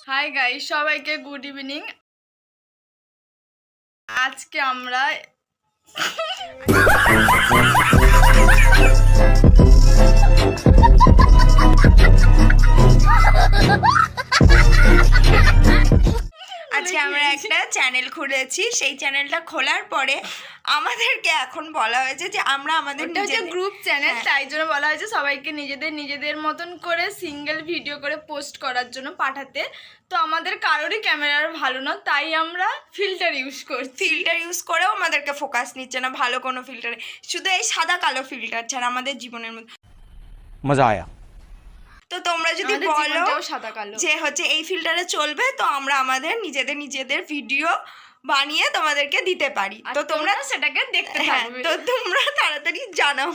Hi guys, সবাইকে good evening. আজকে আমরা একটা চ্যানেল খুলেছি। সেই চ্যানেলটা খোলার পরে আমাদেরকে এখন বলা হয়েছে যে আমরা আমাদের গ্রুপ চ্যানেল, তাই জন্য বলা হয়েছে সবাইকে নিজেদের মতন করে সিঙ্গেল ভিডিও করে পোস্ট করার জন্য পাঠাতে। তো আমাদের কারোরই ক্যামেরার ভালো না, তাই আমরা ফিল্টার ইউজ করছি। ফিল্টার ইউজ করেও আমাদেরকে ফোকাস নিচ্ছে না ভালো কোনো ফিল্টারে, শুধু এই সাদা কালো ফিল্টার ছাড়া আমাদের জীবনের মধ্যে মজা আয়া। তো তোমরা যদি বলো সাদা কালো যে হচ্ছে এই ফিল্টারে চলবে, তো আমরা আমাদের নিজেদের ভিডিও বানিয়ে তোমাদেরকে দিতে পারি। তো তোমরা সেটাকে দেখতে হ্যাঁ, তো তোমরা তাড়াতাড়ি জানাও।